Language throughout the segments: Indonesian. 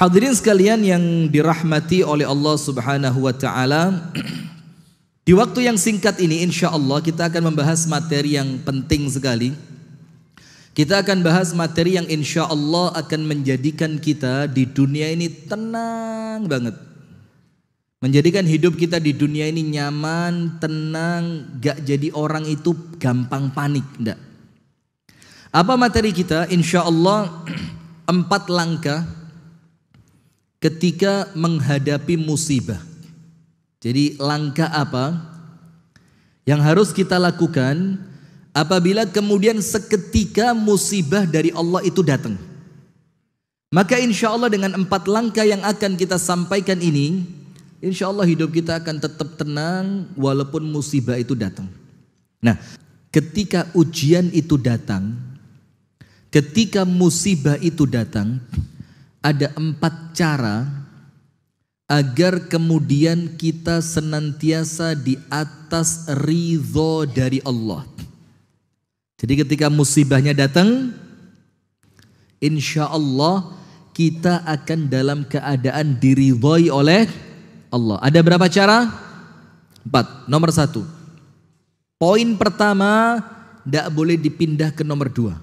Hadirin sekalian yang dirahmati oleh Allah Subhanahu wa taala, di waktu yang singkat ini insya Allah kita akan membahas materi yang penting sekali. Kita akan bahas materi yang insya Allah akan menjadikan kita di dunia ini tenang banget. Menjadikan hidup kita di dunia ini nyaman, tenang, gak jadi orang itu gampang panik, enggak. Apa materi kita? Insya Allah 4 langkah ketika menghadapi musibah. Jadi langkah apa yang harus kita lakukan apabila kemudian seketika musibah dari Allah itu datang. Maka insya Allah dengan 4 langkah yang akan kita sampaikan ini, insya Allah hidup kita akan tetap tenang walaupun musibah itu datang. Nah, ketika ujian itu datang, ketika musibah itu datang, ada 4 cara agar kemudian kita senantiasa di atas ridho dari Allah. Jadi ketika musibahnya datang, insya Allah kita akan dalam keadaan diridhoi oleh Allah. Ada berapa cara? 4. Nomor 1. Poin pertama, tidak boleh dipindah ke nomor 2.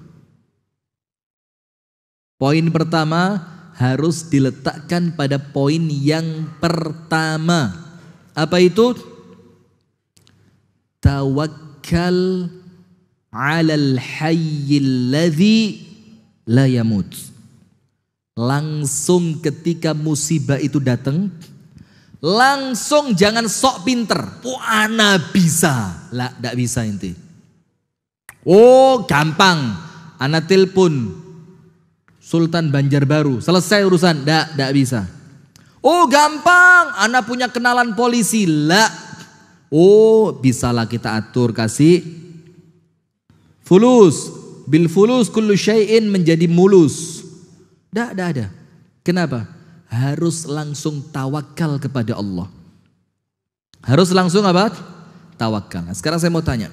Poin pertama harus diletakkan pada poin yang pertama. Apa itu? Tawakkal 'alal hayyil ladzi la yamut. Langsung ketika musibah itu datang, langsung jangan sok pinter. Oh, ana bisa. Lah, enggak bisa inti. Oh, gampang. Ana telepon Sultan Banjarbaru, selesai urusan. Enggak bisa. Oh, gampang. Ana punya kenalan polisi. Lah. Oh, bisalah kita atur kasih fulus. Bil fulus kullu syai'in menjadi mulus. Enggak ada. Kenapa? Harus langsung tawakal kepada Allah. Harus langsung apa? Tawakal. Nah, sekarang saya mau tanya,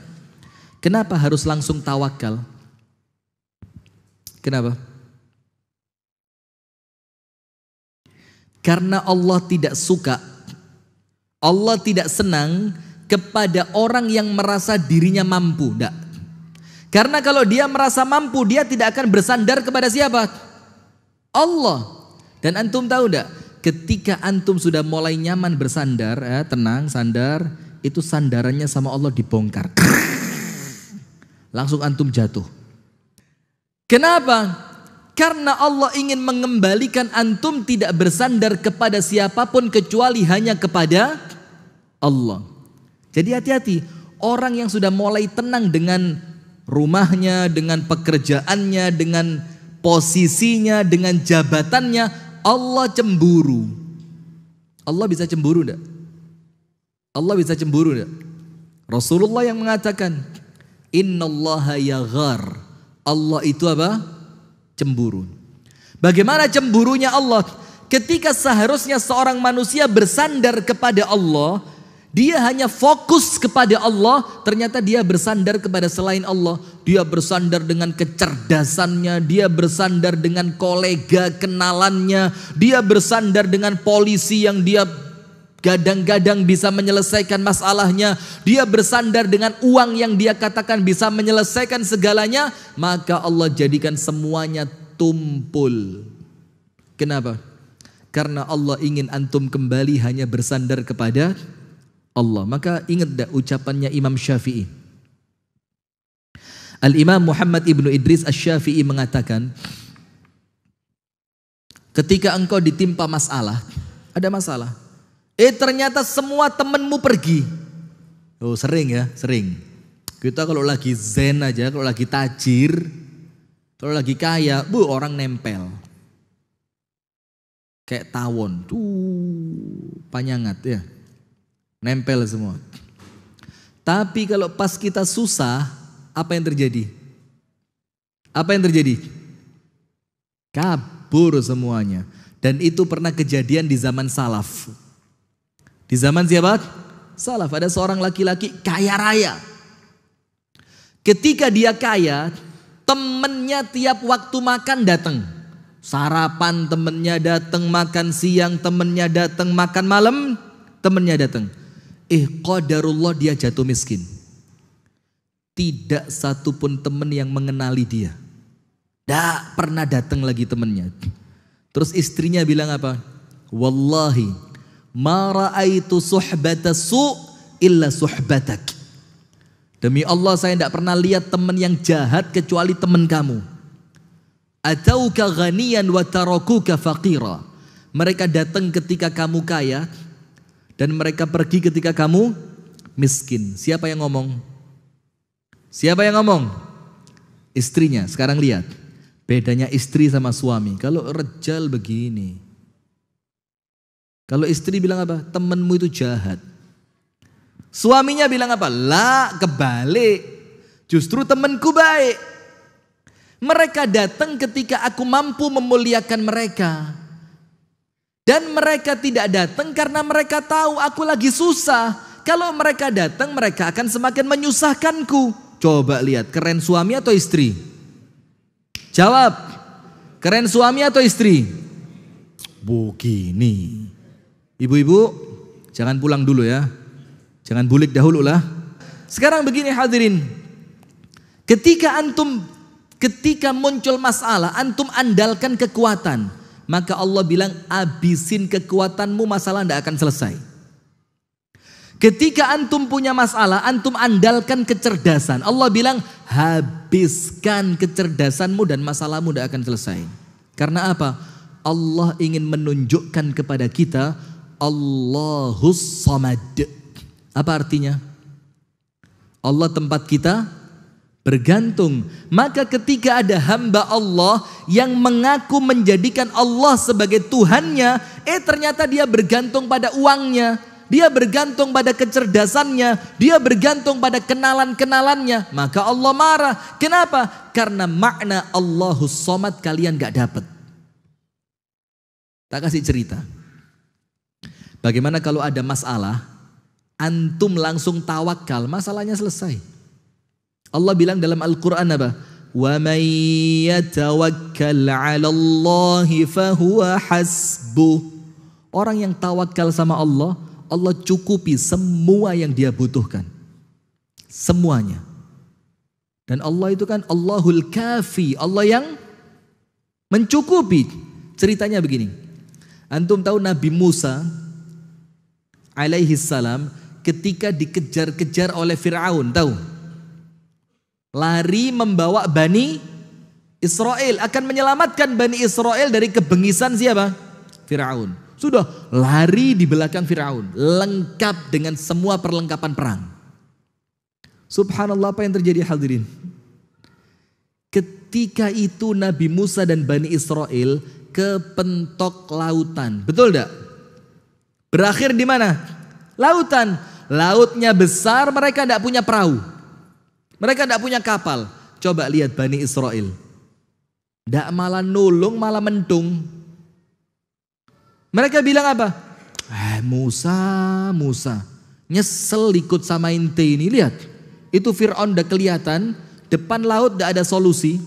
kenapa harus langsung tawakal? Kenapa? Karena Allah tidak suka, Allah tidak senang kepada orang yang merasa dirinya mampu. Enggak. Karena kalau dia merasa mampu, dia tidak akan bersandar kepada siapa? Allah. Dan antum tahu enggak? Ketika antum sudah mulai nyaman bersandar, tenang, sandar, itu sandarannya sama Allah dibongkar. Langsung antum jatuh. Kenapa? Karena Allah ingin mengembalikan antum tidak bersandar kepada siapapun kecuali hanya kepada Allah. Jadi hati-hati, orang yang sudah mulai tenang dengan rumahnya, dengan pekerjaannya, dengan posisinya, dengan jabatannya, Allah cemburu. Allah bisa cemburu enggak? Allah bisa cemburu enggak? Rasulullah yang mengatakan, innallaha yaghar. Allah itu apa? Cemburu. Bagaimana cemburunya Allah? Ketika seharusnya seorang manusia bersandar kepada Allah, dia hanya fokus kepada Allah, ternyata dia bersandar kepada selain Allah. Dia bersandar dengan kecerdasannya, dia bersandar dengan kolega kenalannya, dia bersandar dengan polisi yang dia gadang-gadang bisa menyelesaikan masalahnya, dia bersandar dengan uang yang dia katakan bisa menyelesaikan segalanya, maka Allah jadikan semuanya tumpul. Kenapa? Karena Allah ingin antum kembali hanya bersandar kepada Allah. Maka ingat tak ucapannya Imam Syafi'i. Al-Imam Muhammad ibnu Idris Asy-Syafi'i mengatakan, ketika engkau ditimpa masalah, ada masalah, ternyata semua temanmu pergi. Oh, sering ya, sering. Kita kalau lagi zen aja, kalau lagi tajir, kalau lagi kaya, orang nempel. Kayak tawon, panyangat ya. Nempel semua. Tapi kalau pas kita susah, apa yang terjadi? Apa yang terjadi? Kabur semuanya. Dan itu pernah kejadian di zaman salaf. Di zaman siapa? Salaf. Ada seorang laki-laki kaya raya. Ketika dia kaya, temennya tiap waktu makan datang. Sarapan temennya datang, makan siang temennya datang, makan malam temennya datang. Qadarullah dia jatuh miskin. Tidak satupun teman yang mengenali dia. Tidak pernah datang lagi temennya. Terus istrinya bilang apa? Wallahi ma ra'aitu suhbata su' illa suhbatak. Demi Allah saya tidak pernah lihat teman yang jahat kecuali teman kamu. Atauka ghaniyan wa tarakuka faqira. Mereka datang ketika kamu kaya dan mereka pergi ketika kamu miskin. Siapa yang ngomong? Siapa yang ngomong? Istrinya. Sekarang lihat bedanya istri sama suami. Kalau rejal begini. Kalau istri bilang apa? Temanmu itu jahat. Suaminya bilang apa? Lah, kebalik. Justru temanku baik. Mereka datang ketika aku mampu memuliakan mereka. Dan mereka tidak datang karena mereka tahu aku lagi susah. Kalau mereka datang, mereka akan semakin menyusahkanku. Coba lihat, keren suami atau istri? Jawab, keren suami atau istri? Begini. Ibu-ibu, jangan pulang dulu ya. Jangan bulik dahulu lah. Sekarang begini hadirin. Ketika muncul masalah, antum andalkan kekuatan. Maka Allah bilang, abisin kekuatanmu, masalah tidak akan selesai. Ketika antum punya masalah, antum andalkan kecerdasan. Allah bilang, habiskan kecerdasanmu dan masalahmu tidak akan selesai. Karena apa? Allah ingin menunjukkan kepada kita, Allahus Samad. Apa artinya? Allah tempat kita bergantung. Maka ketika ada hamba Allah yang mengaku menjadikan Allah sebagai Tuhannya, ternyata dia bergantung pada uangnya, dia bergantung pada kecerdasannya, dia bergantung pada kenalan-kenalannya, maka Allah marah. Kenapa? Karena makna Allahus Samad kalian gak dapat. Tak kasih cerita. Bagaimana kalau ada masalah, antum langsung tawakal, masalahnya selesai. Allah bilang dalam Al-Quran apa? Wa man yatawakkal 'ala Allahi fahuwa hasbuh. Orang yang tawakal sama Allah, Allah cukupi semua yang dia butuhkan. Semuanya. Dan Allah itu kan Allahul Kafi, Allah yang mencukupi. Ceritanya begini. Antum tahu Nabi Musa alaihi salam ketika dikejar-kejar oleh Fir'aun, tahu? Lari membawa Bani Israel, akan menyelamatkan Bani Israel dari kebengisan siapa? Fir'aun. Sudah lari di belakang Fir'aun, lengkap dengan semua perlengkapan perang. Subhanallah, apa yang terjadi hadirin? Ketika itu Nabi Musa dan Bani Israel ke pentok lautan, betul tidak? Berakhir di mana? Lautan. Lautnya besar, mereka tidak punya perahu. Mereka tidak punya kapal. Coba lihat Bani Israel. Tidak malah nulung, malah mentung. Mereka bilang apa? Musa. Nyesel ikut sama ente ini. Lihat. Itu Fir'aun udah kelihatan. Depan laut tidak ada solusi.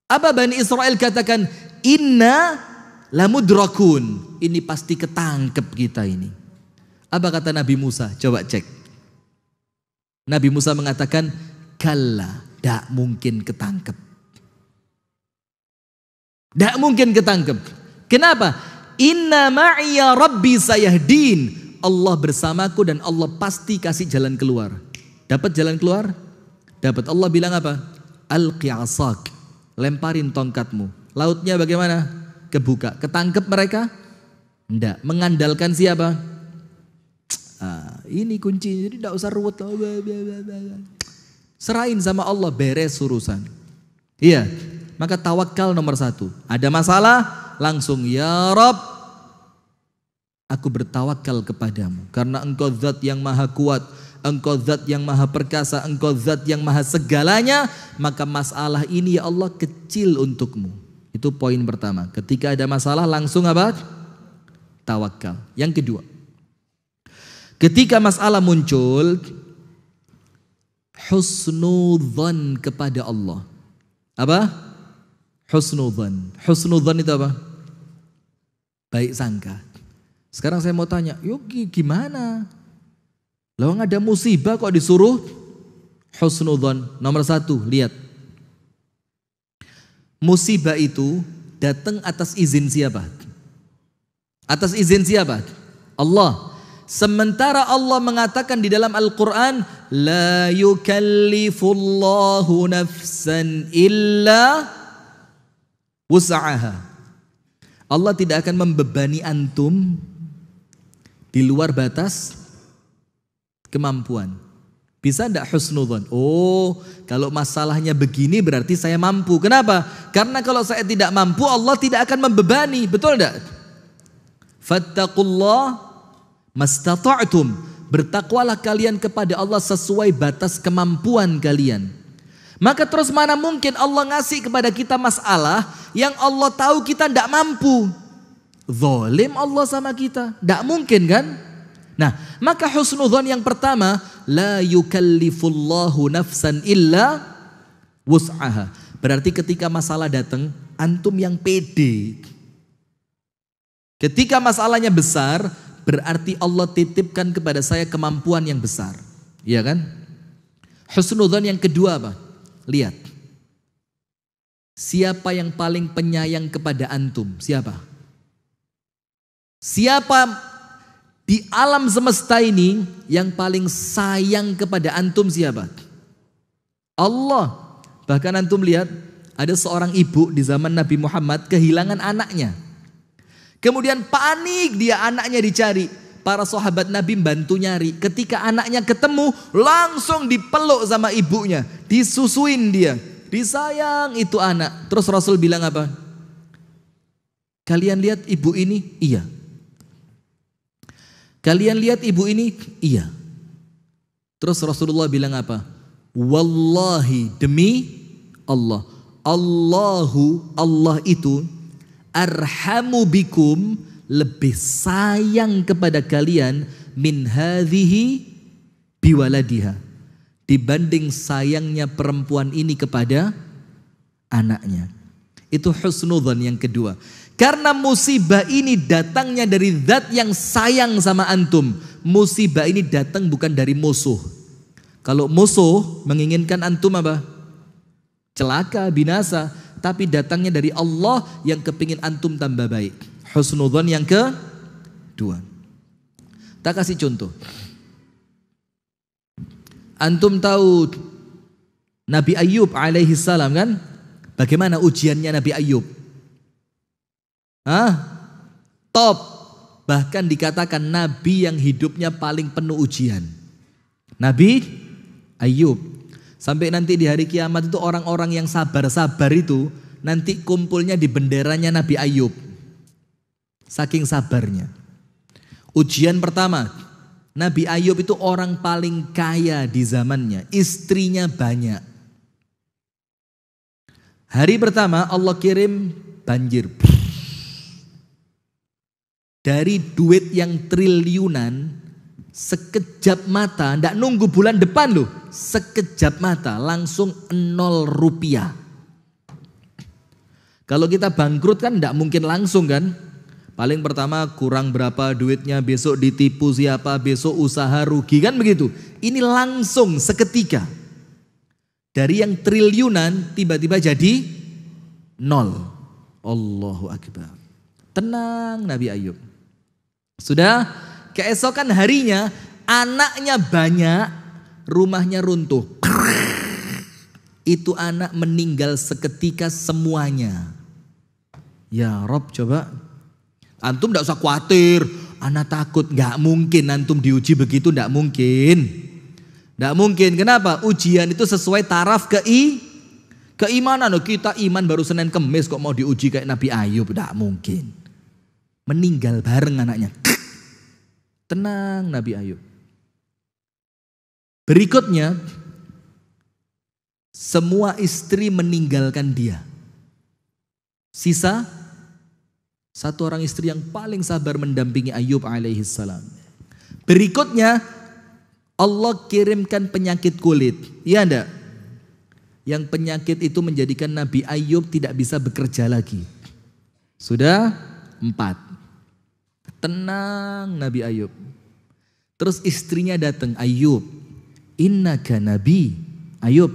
Apa Bani Israel katakan? Inna lamudrakun. Ini pasti ketangkep kita ini. Apa kata Nabi Musa? Coba cek. Nabi Musa mengatakan, kalla, tidak mungkin ketangkep. Tidak mungkin ketangkep. Kenapa? Inna ma'iya rabbi sayahdin. Allah bersamaku dan Allah pasti kasih jalan keluar. Dapat jalan keluar? Dapat. Allah bilang apa? Alqi asak. Lemparin tongkatmu. Lautnya bagaimana? Kebuka. Ketangkep mereka? Tidak. Mengandalkan siapa? Ini kunci, jadi tidak usah ruwet. Serahin sama Allah, beres urusan. Iya, maka tawakal nomor 1. Ada masalah, langsung ya Rabb, aku bertawakal kepadamu. Karena engkau zat yang maha kuat, engkau zat yang maha perkasa, engkau zat yang maha segalanya. Maka masalah ini ya Allah kecil untukmu. Itu poin pertama. Ketika ada masalah langsung apa? Tawakal. Yang kedua, ketika masalah muncul, husnudzan kepada Allah. Apa? Husnudzan. Husnudzan itu apa? Baik sangka. Sekarang saya mau tanya, yuk gimana? Lawang ada musibah kok disuruh husnudzan. Nomor satu, lihat. Musibah itu datang atas izin siapa? Atas izin siapa? Allah. Sementara Allah mengatakan di dalam Al-Quran, La yukallifullahu nafsan illa wus'aha. Allah tidak akan membebani antum di luar batas kemampuan. Bisa enggak husnudzan? Oh, kalau masalahnya begini berarti saya mampu. Kenapa? Karena kalau saya tidak mampu, Allah tidak akan membebani. Betul enggak? Fattaqullah mastata'tum. Bertakwalah kalian kepada Allah sesuai batas kemampuan kalian. Maka terus mana mungkin Allah ngasih kepada kita masalah yang Allah tahu kita tidak mampu. Zalim Allah sama kita. Tidak mungkin kan? Nah, maka husnudzan yang pertama, la yukallifullahu nafsan illa wus'aha. Berarti ketika masalah datang, antum yang pede. Ketika masalahnya besar, berarti Allah titipkan kepada saya kemampuan yang besar. Iya kan? Husnudzan yang kedua apa? Lihat. Siapa yang paling penyayang kepada antum? Siapa? Siapa di alam semesta ini yang paling sayang kepada antum siapa? Allah. Bahkan antum lihat ada seorang ibu di zaman Nabi Muhammad kehilangan anaknya. Kemudian panik dia, anaknya dicari. Para sahabat Nabi bantu nyari. Ketika anaknya ketemu langsung dipeluk sama ibunya. Disusuin dia. Disayang itu anak. Terus Rasul bilang apa? Kalian lihat ibu ini? Iya. Kalian lihat ibu ini? Iya. Terus Rasulullah bilang apa? Wallahi, demi Allah. Allah itu arhamu bikum, lebih sayang kepada kalian min hadhihi biwaladiha, dibanding sayangnya perempuan ini kepada anaknya. Itu husnudzan yang kedua. Karena musibah ini datangnya dari zat yang sayang sama antum. Musibah ini datang bukan dari musuh. Kalau musuh menginginkan antum apa? Celaka, binasa. Tapi datangnya dari Allah yang kepingin antum tambah baik. Husnudzan yang kedua. Kita kasih contoh. Antum tahu Nabi Ayub alaihi salam kan? Bagaimana ujiannya Nabi Ayub? Top. Bahkan dikatakan nabi yang hidupnya paling penuh ujian. Nabi Ayub. Sampai nanti di hari kiamat itu orang-orang yang sabar-sabar itu nanti kumpulnya di benderanya Nabi Ayub. Saking sabarnya. Ujian pertama, Nabi Ayub itu orang paling kaya di zamannya. Istrinya banyak. Hari pertama Allah kirim banjir. Dari duit yang triliunan, sekejap mata, ndak nunggu bulan depan loh, sekejap mata langsung 0 rupiah. Kalau kita bangkrut kan ndak mungkin langsung kan. Paling pertama kurang berapa duitnya, besok ditipu siapa, besok usaha rugi kan begitu. Ini langsung seketika. Dari yang triliunan tiba-tiba jadi 0. Allahu Akbar. Tenang Nabi Ayub. Sudah, keesokan harinya anaknya banyak, rumahnya runtuh. Itu anak meninggal seketika semuanya. Ya Rob, coba. Antum tidak usah khawatir, anak takut. Gak mungkin antum diuji begitu, gak mungkin. Gak mungkin, kenapa? Ujian itu sesuai taraf keimanan. Kita iman baru Senin Kemis kok mau diuji kayak Nabi Ayub, gak mungkin. Meninggal bareng anaknya. Tenang Nabi Ayub. Berikutnya, semua istri meninggalkan dia. Sisa satu orang istri yang paling sabar mendampingi Ayub alaihissalam. Berikutnya, Allah kirimkan penyakit kulit. Iya enggak? yang penyakit itu menjadikan Nabi Ayub tidak bisa bekerja lagi. Sudah 4. Tenang Nabi Ayub. Terus istrinya datang, Ayub, innaka nabi. Ayub,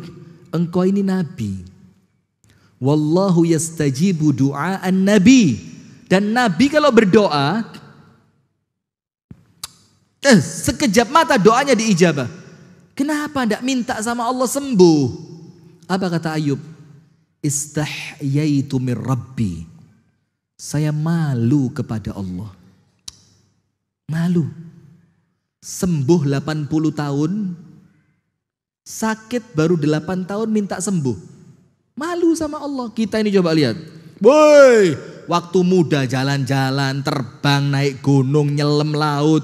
engkau ini nabi. Wallahu yastajibu du'aan nabi. Dan Nabi kalau berdoa, sekejap mata doanya diijabah. Kenapa tidak minta sama Allah sembuh? Apa kata Ayub? Istahyaitu min Rabbi. Saya malu kepada Allah. Malu. Sembuh 80 tahun. Sakit baru 8 tahun minta sembuh. Malu sama Allah. Kita ini coba lihat. Woi, waktu muda jalan-jalan, terbang, naik gunung, nyelam laut.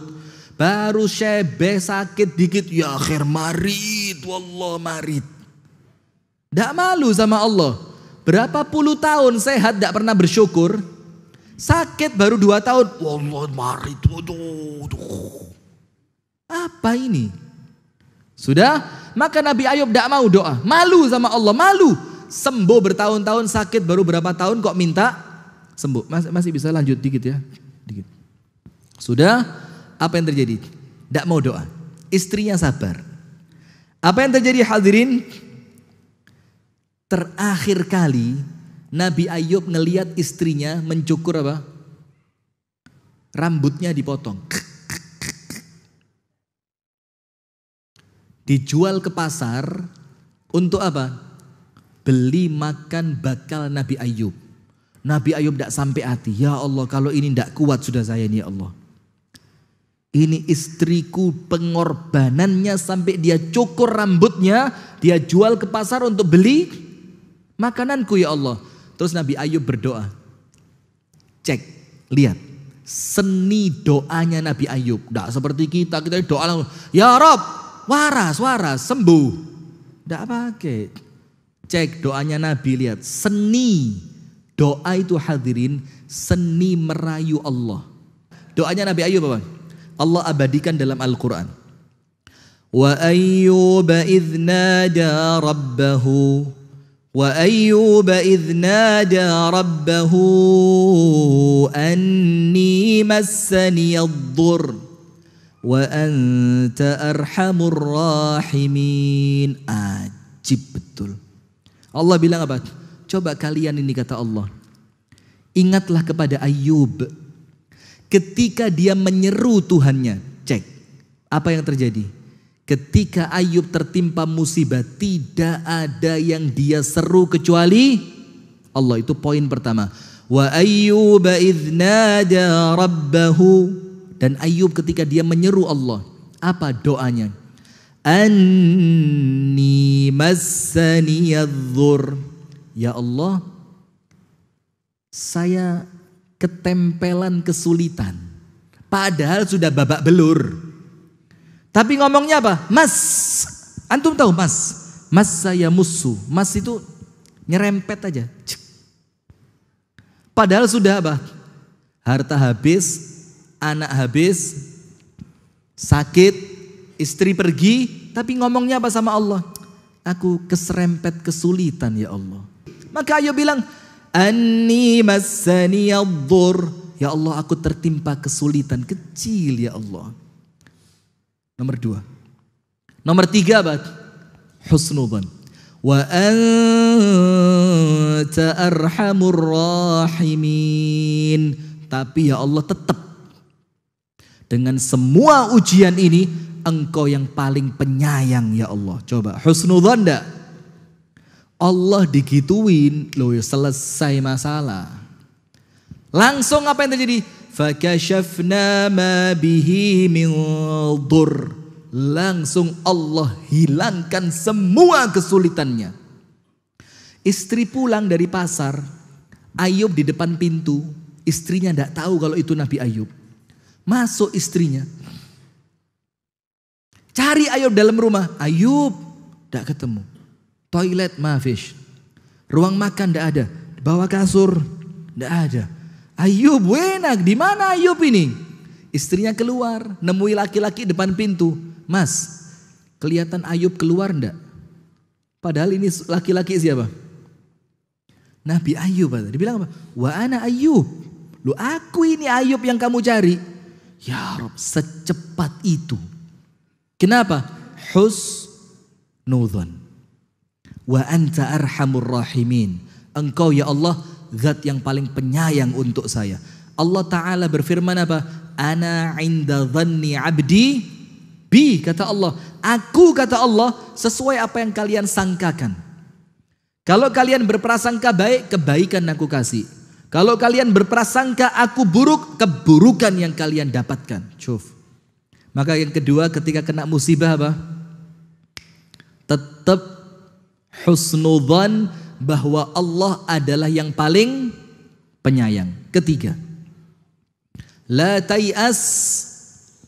Baru syebeh sakit dikit. Ya akhir marid. Wallah marid. Tidak malu sama Allah. Berapa puluh tahun sehat tidak pernah bersyukur. Sakit baru 2 tahun. Wallah marid. Apa ini? Sudah? Maka Nabi Ayub tidak mau doa. Malu sama Allah. Malu. Sembuh bertahun-tahun, sakit baru berapa tahun kok minta sembuh. Masih bisa lanjut dikit ya. Dikit. Sudah? Apa yang terjadi? Tidak mau doa. Istrinya sabar. Apa yang terjadi hadirin? Terakhir kali Nabi Ayub ngelihat istrinya mencukur apa? Rambutnya dipotong. Dijual ke pasar untuk apa? Beli makan bakal Nabi Ayub. Nabi Ayub tidak sampai hati. Ya Allah, kalau ini tidak kuat sudah saya ini ya Allah. Ini istriku, pengorbanannya sampai dia cukur rambutnya, dia jual ke pasar untuk beli makananku ya Allah. Terus Nabi Ayub berdoa. Cek, lihat. Seni doanya Nabi Ayub. Tidak seperti kita doa langsung. Ya Rob, waras, sembuh. Tidak pakai. Cek doanya Nabi, lihat. Seni doa itu hadirin, seni merayu Allah. Doanya Nabi Ayub apa? Allah abadikan dalam Al-Quran. Wa ayyuba idh nada rabbahu. وأيوب إذ نادى ربه أني مسني الضر وأنت أرحم الراحمين. Ajib betul. Allah bilang apa? Coba kalian ini kata Allah. Ingatlah kepada Ayub. Ketika dia menyeru Tuhannya. Cek. Apa yang terjadi? Ketika Ayub tertimpa musibah, tidak ada yang dia seru kecuali Allah. Itu poin pertama. Wa ayyuba idh nada rabbahu. Dan Ayub ketika dia menyeru Allah, apa doanya? Anni massaniyadh-dhur. Ya Allah, saya ketempelan kesulitan. Padahal sudah babak belur. Tapi ngomongnya apa? Mas. Antum tahu mas? Mas saya musuh. Mas itu nyerempet aja. Padahal sudah apa? Harta habis, anak habis, sakit, istri pergi. Tapi ngomongnya apa sama Allah? Aku keserempet kesulitan ya Allah. Maka Ayub bilang, Anni massaniyadh-dhur. Ya Allah, aku tertimpa kesulitan kecil ya Allah. Nomor 2. Nomor 3 apa? Husnudzan. Wa anta arhamur rahimin. Tapi ya Allah tetap dengan semua ujian ini Engkau yang paling penyayang ya Allah. Coba husnudzan enggak? Allah digituin, loh selesai masalah. Langsung apa yang terjadi? Fakashafna ma bihi min dhur. Langsung Allah hilangkan semua kesulitannya. Istri pulang dari pasar, Ayub di depan pintu, istrinya tidak tahu kalau itu Nabi Ayub. Masuk istrinya, cari Ayub dalam rumah, Ayub tidak ketemu. Toilet mafish, ruang makan tidak ada, bawa kasur tidak ada. Ayub, enak, di mana Ayub ini? Istrinya keluar, nemui laki-laki depan pintu. Mas, kelihatan Ayub keluar enggak? Padahal ini laki-laki siapa? Nabi Ayub. Dibilang apa? Wa ana Ayub. Lu aku ini Ayub yang kamu cari. Ya Rob, secepat itu. Kenapa? Husnudzon. Wa anta arhamur rahimin. Engkau ya Allah zat yang paling penyayang untuk saya. Allah Ta'ala berfirman apa? Ana inda dhanni abdi bi, kata Allah. Aku, kata Allah, sesuai apa yang kalian sangkakan. Kalau kalian berprasangka baik, kebaikan aku kasih. Kalau kalian berprasangka aku buruk, keburukan yang kalian dapatkan. Cuf. Maka yang kedua, ketika kena musibah apa? Tetap husnudzan bahwa Allah adalah yang paling penyayang. Ketiga, la tay'as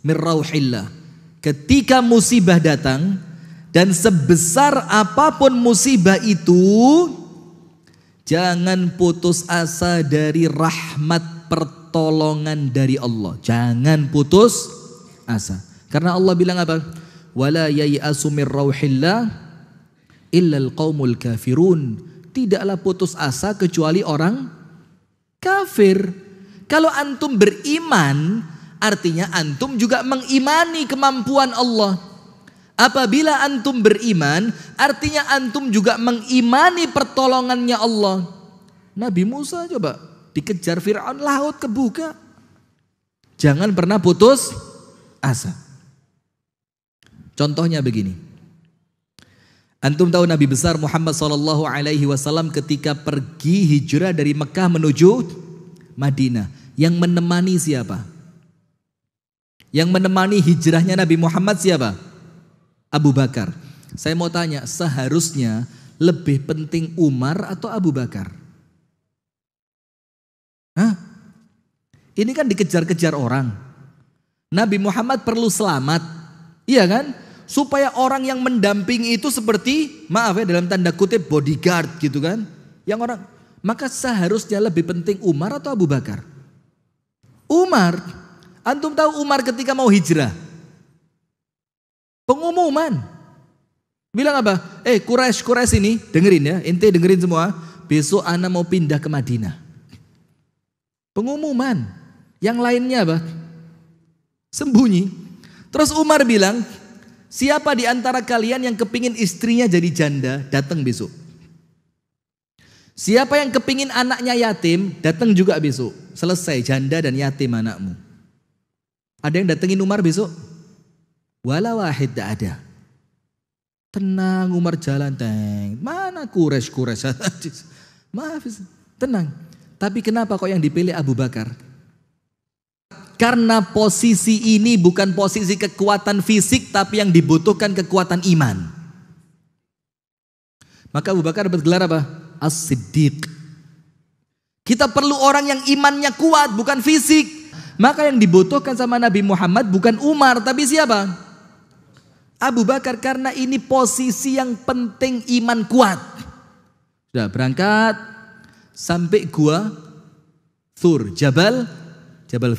min rauhillah. Ketika musibah datang, dan sebesar apapun musibah itu, jangan putus asa dari rahmat pertolongan dari Allah. Jangan putus asa. Karena Allah bilang apa? Wala yai'asu min rauhillah illal qaumul kafirun. Tidaklah putus asa kecuali orang kafir. Kalau antum beriman, artinya antum juga mengimani kemampuan Allah. Apabila antum beriman, artinya antum juga mengimani pertolongannya Allah. Nabi Musa coba dikejar Fir'aun, laut kebuka. Jangan pernah putus asa. Contohnya begini. Antum tahu Nabi besar Muhammad SAW ketika pergi hijrah dari Mekah menuju Madinah. Yang menemani siapa? Yang menemani hijrahnya Nabi Muhammad siapa? Abu Bakar. Saya mau tanya, seharusnya lebih penting Umar atau Abu Bakar? Hah? Ini kan dikejar-kejar orang. Nabi Muhammad perlu selamat. Iya kan? Supaya orang yang mendampingi itu seperti, maaf ya dalam tanda kutip, bodyguard gitu kan. Yang orang, maka seharusnya lebih penting Umar atau Abu Bakar? Umar. Antum tahu Umar ketika mau hijrah? Pengumuman. Bilang apa? Quraisy ini, dengerin ya, ente dengerin semua. Besok ana mau pindah ke Madinah. Pengumuman. Yang lainnya apa? Sembunyi. Terus Umar bilang, siapa di antara kalian yang kepingin istrinya jadi janda, datang besok. Siapa yang kepingin anaknya yatim, datang juga besok. Selesai, janda dan yatim anakmu. Ada yang datengin Umar besok? Wala wahid tak ada. Tenang Umar jalan teng. Mana Quraisy? Maaf, tenang. Tapi kenapa kok yang dipilih Abu Bakar? Karena posisi ini bukan posisi kekuatan fisik, tapi yang dibutuhkan kekuatan iman. Maka Abu Bakar bergelar apa? As-Siddiq. Kita perlu orang yang imannya kuat, bukan fisik. Maka yang dibutuhkan sama Nabi Muhammad bukan Umar, tapi siapa? Abu Bakar, karena ini posisi yang penting iman kuat. Sudah berangkat sampai gua Thur, Jabal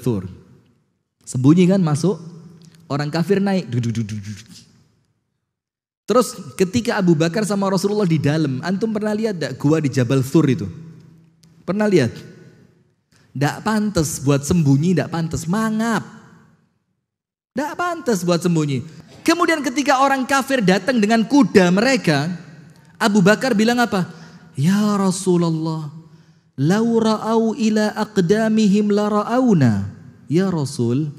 Thur. Sembunyi kan masuk, orang kafir naik. Terus ketika Abu Bakar sama Rasulullah di dalam, antum pernah lihat enggak gua di Jabal Thur itu? Pernah lihat? Enggak pantas buat sembunyi, enggak pantas, mangap. Enggak pantas buat sembunyi. Kemudian ketika orang kafir datang dengan kuda mereka, Abu Bakar bilang apa? Ya Rasulullah, lau ra'au ila aqdamihim la ra'auna. Ya Rasul,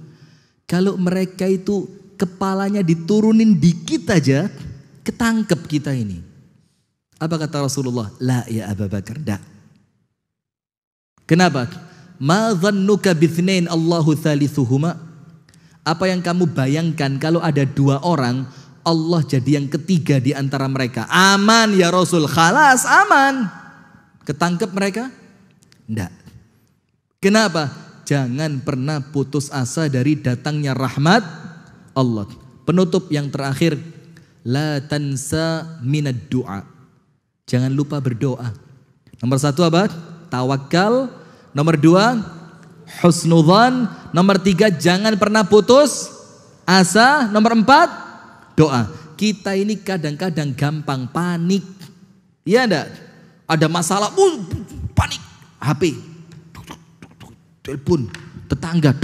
kalau mereka itu kepalanya diturunin dikit aja, ketangkep kita ini. Apa kata Rasulullah? La ya Abu Bakar, dak. Kenapa? Ma dhannuka bithnain Allahu thalithuhuma. Apa yang kamu bayangkan kalau ada dua orang, Allah jadi yang ketiga di antara mereka? Aman ya Rasul, khalas aman. Ketangkep mereka? Enggak. Kenapa? Jangan pernah putus asa dari datangnya rahmat Allah. Penutup yang terakhir, la tansa minad du'a. Jangan lupa berdoa. Nomor satu apa? Tawakal. Nomor dua, husnudzan. Nomor tiga, jangan pernah putus asa. Nomor empat, doa. Kita ini kadang-kadang gampang panik. Iya enggak? Ada masalah, panik. HP, telepon, tetangga,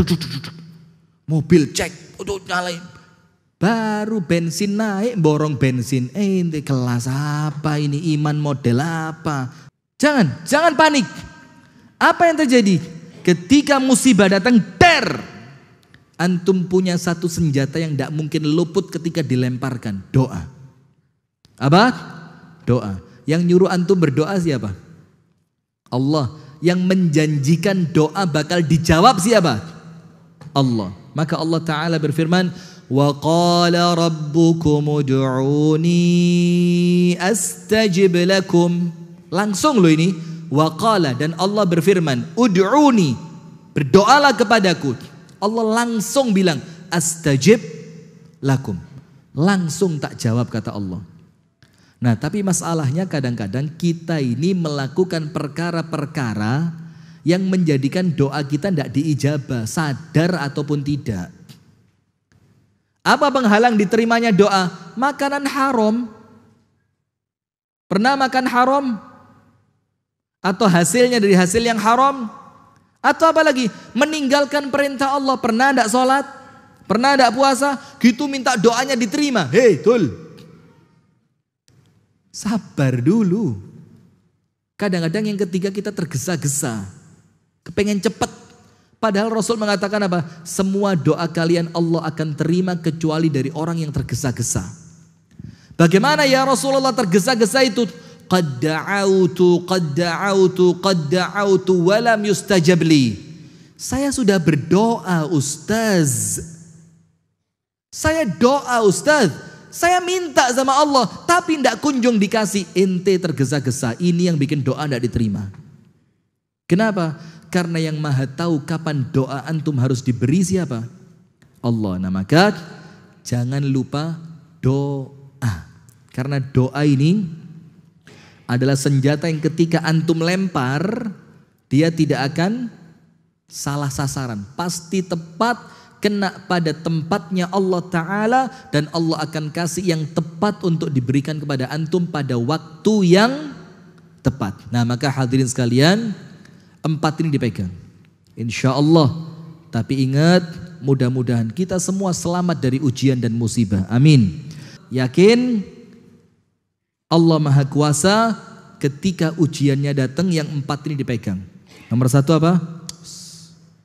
mobil cek, nyalain. Baru bensin naik, borong bensin. Ini kelas apa ini? Iman model apa? Jangan panik. Apa yang terjadi? Ketika musibah datang, antum punya satu senjata yang tidak mungkin luput ketika dilemparkan. Doa. Apa? Doa. Yang nyuruh antum berdoa siapa? Allah. Yang menjanjikan doa bakal dijawab siapa? Allah. Maka Allah Ta'ala berfirman, wa qala rabbukum ud'uni astajib lakum. Langsung loh ini, wa qala, dan Allah berfirman, ud'uni, berdoalah kepadaku. Allah langsung bilang, astajib lakum. Langsung tak jawab kata Allah. Nah, tapi masalahnya kadang-kadang kita ini melakukan perkara-perkara yang menjadikan doa kita tidak diijabah, sadar ataupun tidak. Apa penghalang diterimanya doa? Makanan haram. Pernah makan haram? Atau hasilnya dari hasil yang haram? Atau apa lagi? Meninggalkan perintah Allah. Pernah tidak sholat? Pernah tidak puasa? Gitu minta doanya diterima. Hei, sabar dulu. Kadang-kadang yang ketiga kita tergesa-gesa, kepengen cepat. Padahal Rasul mengatakan apa? Semua doa kalian Allah akan terima kecuali dari orang yang tergesa-gesa. Bagaimana ya Rasulullah tergesa-gesa itu? Qad da'autu walam yustajab li. Saya sudah berdoa Ustaz. Saya doa Ustaz. Saya minta sama Allah, tapi tidak kunjung dikasih. Ente tergesa-gesa. Ini yang bikin doa tidak diterima. Kenapa? Karena yang maha tahu kapan doa antum harus diberi siapa? Allah. Nah maka jangan lupa doa. Karena doa ini adalah senjata yang ketika antum lempar, dia tidak akan salah sasaran. Pasti tepat, kena pada tempatnya Allah Ta'ala, dan Allah akan kasih yang tepat untuk diberikan kepada antum pada waktu yang tepat. Nah maka hadirin sekalian, 4 ini dipegang insya Allah. Tapi ingat, mudah-mudahan kita semua selamat dari ujian dan musibah, amin. Yakin Allah Maha Kuasa. Ketika ujiannya datang, yang 4 ini dipegang. Nomor 1 apa?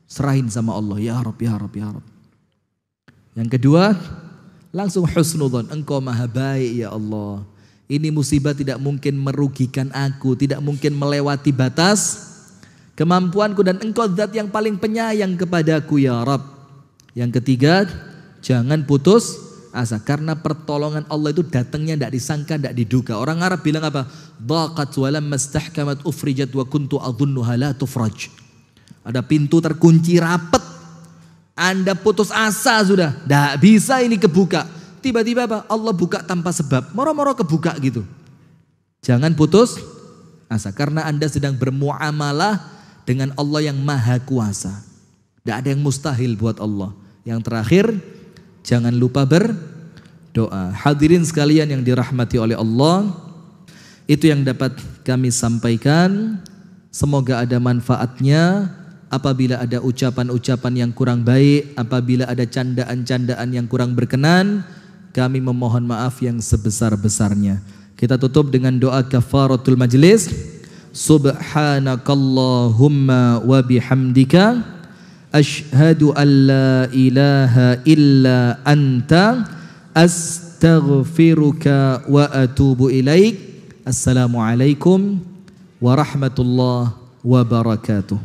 Serahin sama Allah, ya Rabb, ya Rabb, ya Rabb. Yang kedua, langsung husnudzon, engkau maha baik ya Allah. Ini musibah tidak mungkin merugikan aku, tidak mungkin melewati batas kemampuanku, dan engkau zat yang paling penyayang kepadaku ya Rabb. Yang ketiga, jangan putus asa, karena pertolongan Allah itu datangnya tidak disangka, tidak diduga. Orang Arab bilang apa? Dhaqat wa lamma istahkamat ufrijat wa kuntu adhunnuha la tufraj. Ada pintu terkunci rapat, Anda putus asa sudah, tidak bisa ini kebuka. Tiba-tiba apa? Allah buka tanpa sebab, moro-moro kebuka gitu. Jangan putus asa, karena Anda sedang bermuamalah dengan Allah yang maha kuasa. Tidak ada yang mustahil buat Allah. Yang terakhir, jangan lupa berdoa. Hadirin sekalian yang dirahmati oleh Allah, itu yang dapat kami sampaikan. Semoga ada manfaatnya. Apabila ada ucapan-ucapan yang kurang baik, apabila ada candaan-candaan yang kurang berkenan, kami memohon maaf yang sebesar-besarnya. Kita tutup dengan doa kafaratul majlis. Subhanakallahumma wa bihamdika asyhadu an la ilaha illa anta astaghfiruka wa atubu ilaik. Assalamualaikum warahmatullahi wabarakatuh.